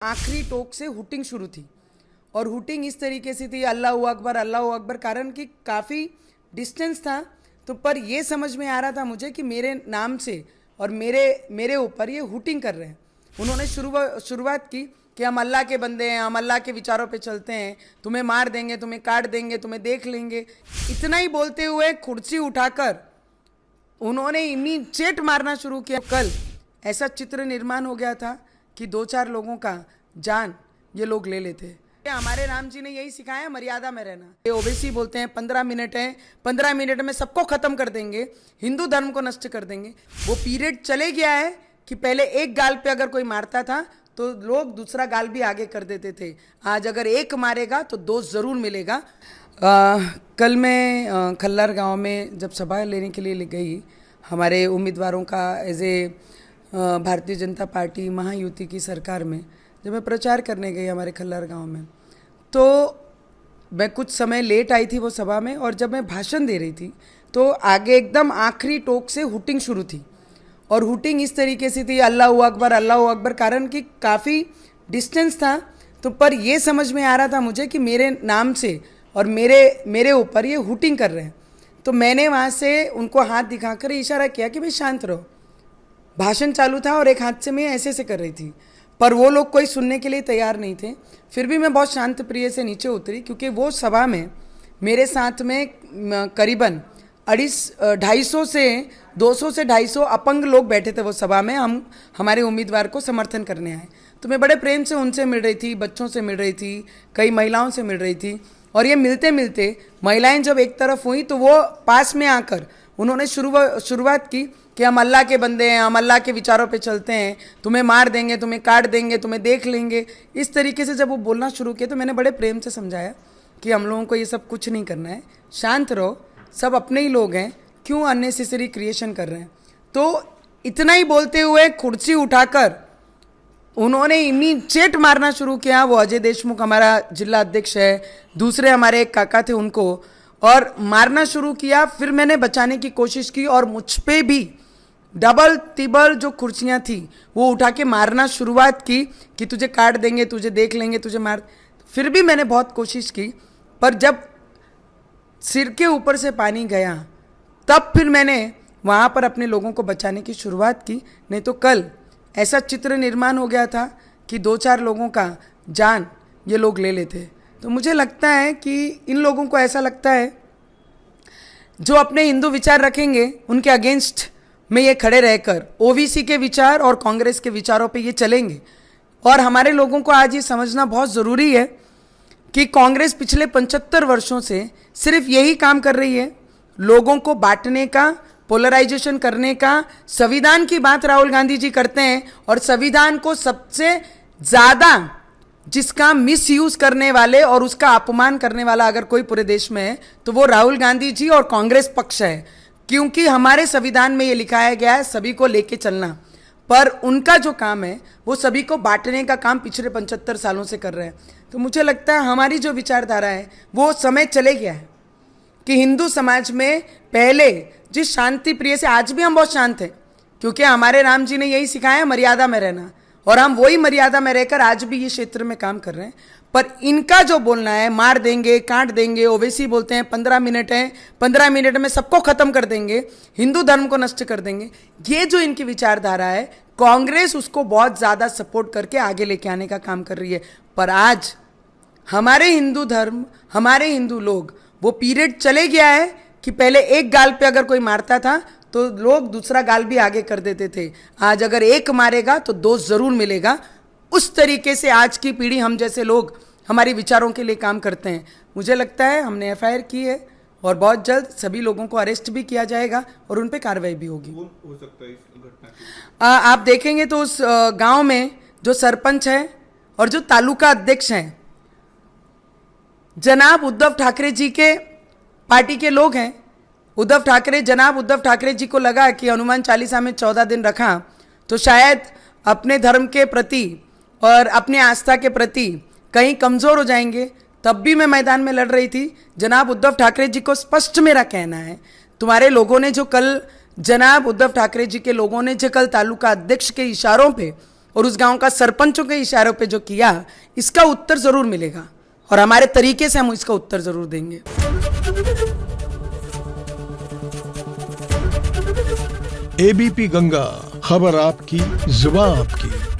आखिरी टोक से हुटिंग शुरू थी और हुटिंग इस तरीके से थी अल्लाह अकबर, कारण कि काफ़ी डिस्टेंस था। तो पर ये समझ में आ रहा था मुझे कि मेरे नाम से और मेरे ऊपर ये हुटिंग कर रहे हैं। उन्होंने शुरुआत की कि हम अल्लाह के बंदे हैं, हम अल्लाह के विचारों पे चलते हैं, तुम्हें मार देंगे, तुम्हें काट देंगे, तुम्हें देख लेंगे। इतना ही बोलते हुए कुर्सी उठाकर उन्होंने इमीडिएट मारना शुरू किया। कल ऐसा चित्र निर्माण हो गया था कि 2-4 लोगों का जान ये लोग ले लेते। हमारे राम जी ने यही सिखाया, मर्यादा में रहना। ये ओबीसी बोलते हैं 15 मिनट है, 15 मिनट में सबको खत्म कर देंगे, हिंदू धर्म को नष्ट कर देंगे। वो पीरियड चले गया है कि पहले एक गाल पे अगर कोई मारता था तो लोग दूसरा गाल भी आगे कर देते थे। आज अगर एक मारेगा तो 2 जरूर मिलेगा। कल मैं खल्लार गांव में जब सभा लेने के लिए गई, हमारे उम्मीदवारों का as a Bharatiya Janata party Mahayuti की सरकार में जब मैं प्रचार करने गई हमारे खल्लार गांव में, तो मैं कुछ समय लेट आई थी वो सभा में। और जब मैं भाषण दे रही थी तो आगे एकदम आखिरी टोक से हुटिंग शुरू थी और हुटिंग इस तरीके से थी अल्लाह अकबर, कारण कि काफ़ी डिस्टेंस था। तो पर ये समझ में आ रहा था मुझे कि मेरे नाम से और मेरे ऊपर ये हुटिंग कर रहे हैं। तो मैंने वहाँ से उनको हाथ दिखाकर इशारा किया कि भाई शांत रहो। भाषण चालू था और एक हाथ से मैं ऐसे कर रही थी, पर वो लोग कोई सुनने के लिए तैयार नहीं थे। फिर भी मैं बहुत शांत प्रिय से नीचे उतरी, क्योंकि वो सभा में मेरे साथ में करीबन 250 से 250 अपंग लोग बैठे थे वो सभा में। हम हमारे उम्मीदवार को समर्थन करने आए, तो मैं बड़े प्रेम से उनसे मिल रही थी, बच्चों से मिल रही थी, कई महिलाओं से मिल रही थी। और ये मिलते मिलते महिलाएं जब एक तरफ हुई तो वो पास में आकर उन्होंने शुरुआत की कि हम अल्लाह के बंदे हैं, हम अल्लाह के विचारों पे चलते हैं, तुम्हें मार देंगे, तुम्हें काट देंगे, तुम्हें देख लेंगे। इस तरीके से जब वो बोलना शुरू किया तो मैंने बड़े प्रेम से समझाया कि हम लोगों को ये सब कुछ नहीं करना है, शांत रहो, सब अपने ही लोग हैं, क्यों अननेसेसरी क्रिएशन कर रहे हैं। तो इतना ही बोलते हुए कुर्सी उठाकर उन्होंने इमीडिएट मारना शुरू किया। वो अजय देशमुख हमारा जिला अध्यक्ष है, दूसरे हमारे एक काका थे उनको, और मारना शुरू किया। फिर मैंने बचाने की कोशिश की और मुझ पे भी डबल तिबल जो कुर्सियाँ थी वो उठा के मारना शुरुआत की कि तुझे काट देंगे, तुझे देख लेंगे, तुझे मार। फिर भी मैंने बहुत कोशिश की, पर जब सिर के ऊपर से पानी गया तब फिर मैंने वहाँ पर अपने लोगों को बचाने की शुरुआत की। नहीं तो कल ऐसा चित्र निर्माण हो गया था कि 2-4 लोगों का जान ये लोग ले लेते। तो मुझे लगता है कि इन लोगों को ऐसा लगता है जो अपने हिंदू विचार रखेंगे उनके अगेंस्ट में ये खड़े रहकर ओबीसी के विचार और कांग्रेस के विचारों पे ये चलेंगे। और हमारे लोगों को आज ये समझना बहुत ज़रूरी है कि कांग्रेस पिछले 75 वर्षों से सिर्फ यही काम कर रही है, लोगों को बांटने का, पोलराइजेशन करने का। संविधान की बात राहुल गांधी जी करते हैं और संविधान को सबसे ज़्यादा जिसका मिसयूज करने वाले और उसका अपमान करने वाला अगर कोई पूरे देश में है तो वो राहुल गांधी जी और कांग्रेस पक्ष है, क्योंकि हमारे संविधान में ये लिखाया गया है सभी को लेके चलना। पर उनका जो काम है वो सभी को बांटने का काम पिछले 75 सालों से कर रहे हैं। तो मुझे लगता है हमारी जो विचारधारा है वो समय चले गया है कि हिंदू समाज में पहले जिस शांति प्रिय से, आज भी हम बहुत शांत हैं क्योंकि हमारे राम जी ने यही सिखाया, मर्यादा में रहना, और हम वही मर्यादा में रहकर आज भी ये क्षेत्र में काम कर रहे हैं। पर इनका जो बोलना है मार देंगे, काट देंगे, ओवैसी बोलते हैं 15 मिनट है, 15 मिनट में सबको खत्म कर देंगे, हिंदू धर्म को नष्ट कर देंगे, ये जो इनकी विचारधारा है कांग्रेस उसको बहुत ज़्यादा सपोर्ट करके आगे लेके आने का काम कर रही है। पर आज हमारे हिंदू धर्म, हमारे हिंदू लोग, वो पीरियड चले गया है कि पहले एक गाल पे अगर कोई मारता था तो लोग दूसरा गाल भी आगे कर देते थे। आज अगर एक मारेगा तो 2 जरूर मिलेगा। उस तरीके से आज की पीढ़ी, हम जैसे लोग हमारे विचारों के लिए काम करते हैं। मुझे लगता है हमने एफआईआर की है और बहुत जल्द सभी लोगों को अरेस्ट भी किया जाएगा और उन पे कार्रवाई भी होगी। हो सकता है इस घटना आप देखेंगे तो उस गांव में जो सरपंच है और जो तालुका अध्यक्ष हैं जनाब उद्धव ठाकरे जी के पार्टी के लोग हैं। जनाब उद्धव ठाकरे जी को लगा कि हनुमान चालीसा में 14 दिन रखा तो शायद अपने धर्म के प्रति और अपने आस्था के प्रति कहीं कमज़ोर हो जाएंगे। तब भी मैं मैदान में लड़ रही थी। जनाब उद्धव ठाकरे जी को स्पष्ट मेरा कहना है, तुम्हारे लोगों ने जो कल, जनाब उद्धव ठाकरे जी के लोगों ने जो कल तालुका अध्यक्ष के इशारों पे और उस गांव का सरपंचों के इशारों पे जो किया, इसका उत्तर जरूर मिलेगा और हमारे तरीके से हम इसका उत्तर जरूर देंगे। एबीपी गंगा, खबर आपकी, जुबान आपकी।